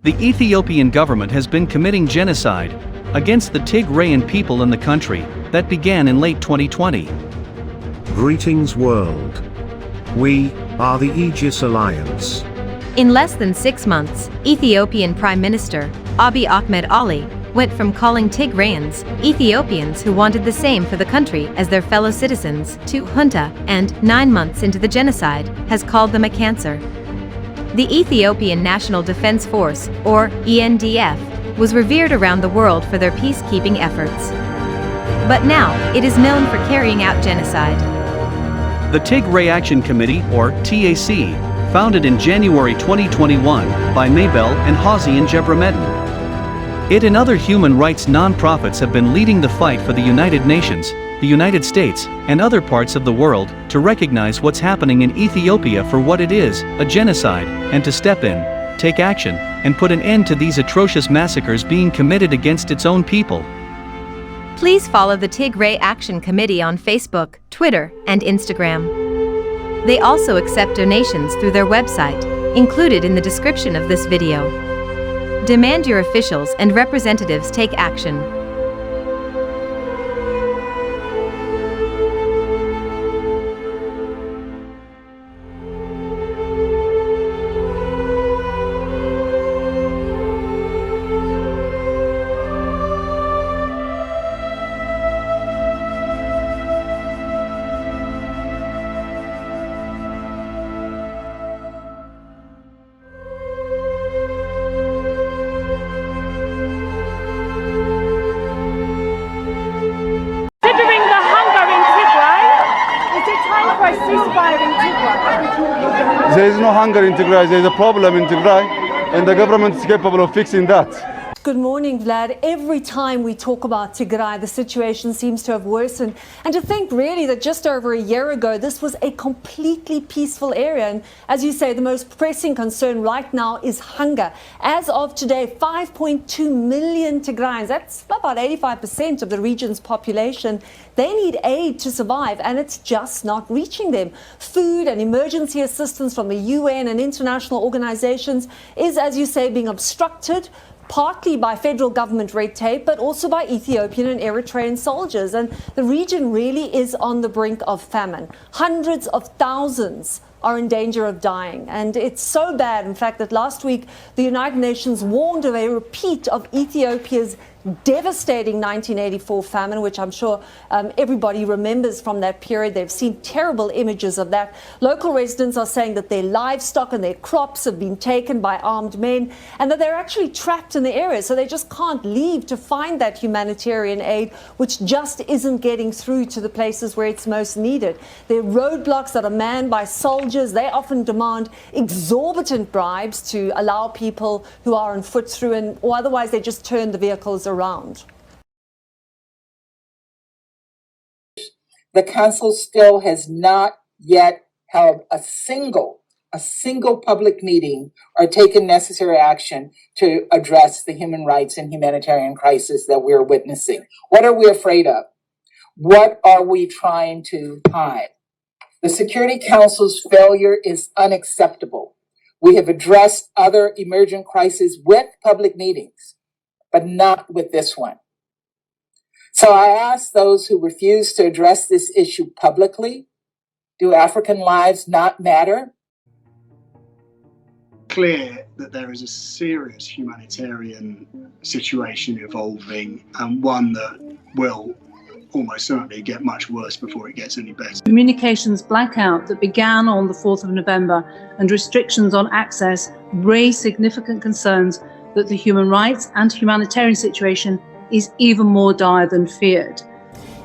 The Ethiopian government has been committing genocide against the Tigrayan people in the country that began in late 2020. Greetings world. We are the Aegis Alliance. In less than 6 months, Ethiopian Prime Minister Abiy Ahmed Ali went from calling Tigrayans Ethiopians who wanted the same for the country as their fellow citizens to junta, and 9 months into the genocide has called them a cancer. The Ethiopian National Defense Force, or ENDF, was revered around the world for their peacekeeping efforts. But now, it is known for carrying out genocide. The Tigray Action Committee, or TAC, founded in January 2021 by Mabel and Hazian Gebremedin. It and other human rights non-profits have been leading the fight for the United Nations, the United States, and other parts of the world to recognize what's happening in Ethiopia for what it is, a genocide, and to step in, take action, and put an end to these atrocious massacres being committed against its own people. Please follow the Tigray Action Committee on Facebook, Twitter, and Instagram. They also accept donations through their website, included in the description of this video. Demand your officials and representatives take action. Considering the hunger in Tigray, is it time for a ceasefire in Tigray? There is no hunger in Tigray, there is a problem in Tigray, and the government is capable of fixing that. Good morning, Vlad. Every time we talk about Tigray, the situation seems to have worsened. And to think really that just over a year ago, this was a completely peaceful area. And as you say, the most pressing concern right now is hunger. As of today, 5.2 million Tigrayans, that's about 85% of the region's population, they need aid to survive, and it's just not reaching them. Food and emergency assistance from the UN and international organizations is, as you say, being obstructed, partly by federal government red tape, but also by Ethiopian and Eritrean soldiers. And the region really is on the brink of famine. Hundreds of thousands are in danger of dying. And it's so bad, in fact, that last week the United Nations warned of a repeat of Ethiopia's devastating 1984 famine, which I'm sure everybody remembers from that period. They've seen terrible images of that. Local residents are saying that their livestock and their crops have been taken by armed men, and that they're actually trapped in the area, so they just can't leave to find that humanitarian aid, which just isn't getting through to the places where it's most needed. There are roadblocks that are manned by soldiers. They often demand exorbitant bribes to allow people who are on foot through, or otherwise they just turn the vehicles around. The council still has not yet held a single public meeting or taken necessary action to address the human rights and humanitarian crisis that we're witnessing. What are we afraid of? What are we trying to hide? The Security Council's failure is unacceptable. We have addressed other emergent crises with public meetings, but not with this one. So I ask those who refuse to address this issue publicly, do African lives not matter? Clear that there is a serious humanitarian situation evolving, and one that will almost certainly get much worse before it gets any better. Communications blackout that began on the 4th of November and restrictions on access raise significant concerns that the human rights and humanitarian situation is even more dire than feared.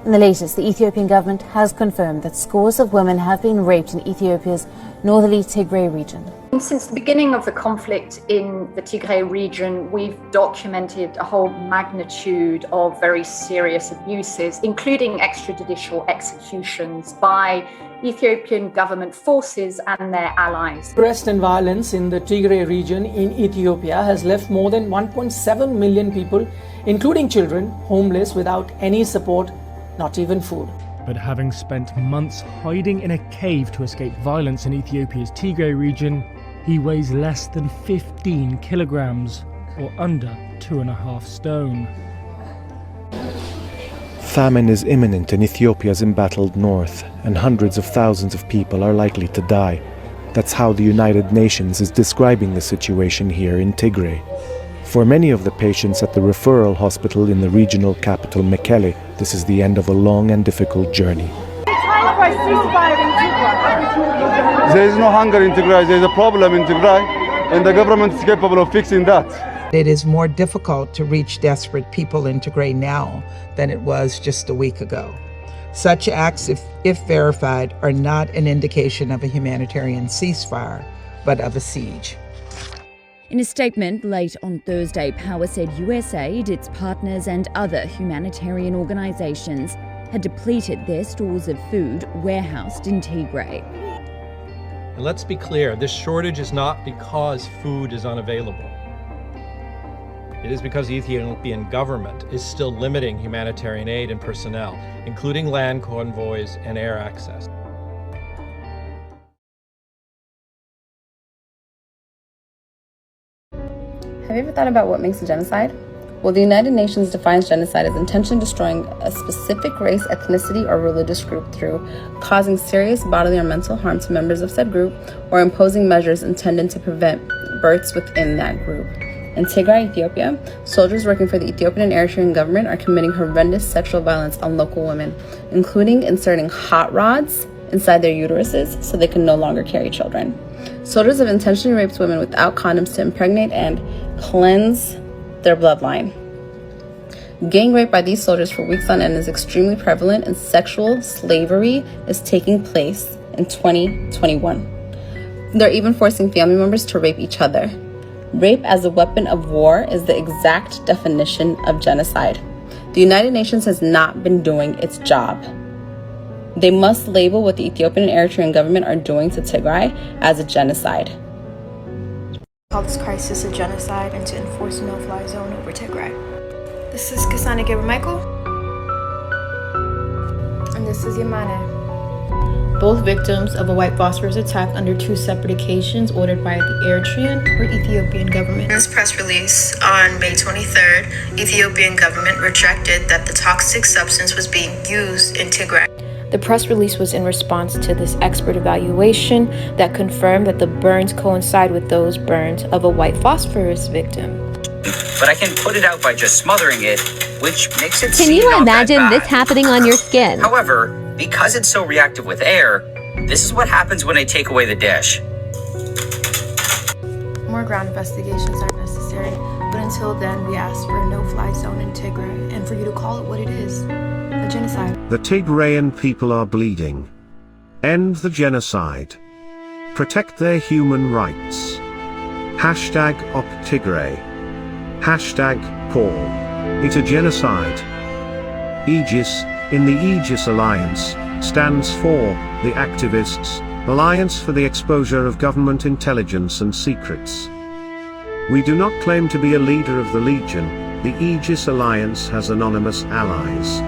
In the latest, the Ethiopian government has confirmed that scores of women have been raped in Ethiopia's northerly Tigray region. Since the beginning of the conflict in the Tigray region, we've documented a whole magnitude of very serious abuses, including extrajudicial executions by Ethiopian government forces and their allies. Unrest and violence in the Tigray region in Ethiopia has left more than 1.7 million people, including children, homeless without any support, not even food. But having spent months hiding in a cave to escape violence in Ethiopia's Tigray region, He weighs less than 15 kilograms, or under 2.5 stone. Famine is imminent in Ethiopia's embattled north, and hundreds of thousands of people are likely to die. That's how the United Nations is describing the situation here in Tigray. For many of the patients at the referral hospital in the regional capital Mekelle, this is the end of a long and difficult journey. There is no hunger in Tigray, there is a problem in Tigray, and the government is capable of fixing that. It is more difficult to reach desperate people in Tigray now than it was just a week ago. Such acts, if verified, are not an indication of a humanitarian ceasefire, but of a siege. In a statement late on Thursday, Power said USAID, its partners and other humanitarian organizations had depleted their stores of food warehoused in Tigray. And let's be clear, this shortage is not because food is unavailable. It is because the Ethiopian government is still limiting humanitarian aid and personnel, including land convoys and air access. Have you ever thought about what makes a genocide? Well, the United Nations defines genocide as intentionally destroying a specific race, ethnicity, or religious group through causing serious bodily or mental harm to members of said group or imposing measures intended to prevent births within that group. In Tigray, Ethiopia, soldiers working for the Ethiopian and Eritrean government are committing horrendous sexual violence on local women, including inserting hot rods inside their uteruses so they can no longer carry children. Soldiers have intentionally raped women without condoms to impregnate and cleanse their bloodline. Gang rape by these soldiers for weeks on end is extremely prevalent, and sexual slavery is taking place in 2021. They're even forcing family members to rape each other. Rape as a weapon of war is the exact definition of genocide. The United Nations has not been doing its job. They must label what the Ethiopian and Eritrean government are doing to Tigray as a genocide. Call this crisis a genocide and to enforce a no-fly zone over Tigray. This is Kasana Michael, and this is Yamane. Both victims of a white phosphorus attack under two separate occasions ordered by the Eritrean or Ethiopian government. In this press release on May 23rd, Ethiopian government rejected that the toxic substance was being used in Tigray. The press release was in response to this expert evaluation that confirmed that the burns coincide with those burns of a white phosphorus victim. But I can put it out by just smothering it, which makes it Can seem you not imagine that bad. this happening on your skin? However, because it's so reactive with air, this is what happens when I take away the dish. More ground investigations are necessary, but until then, we ask for a no-fly zone in Tigray and for you to call it what it is, a genocide. The Tigrayan people are bleeding. End the genocide. Protect their human rights. #OpTigray. #Paul. It's a genocide. Aegis, in the Aegis Alliance, stands for the Activists, Alliance for the Exposure of Government Intelligence and Secrets. We do not claim to be a leader of the Legion. The Aegis Alliance has anonymous allies.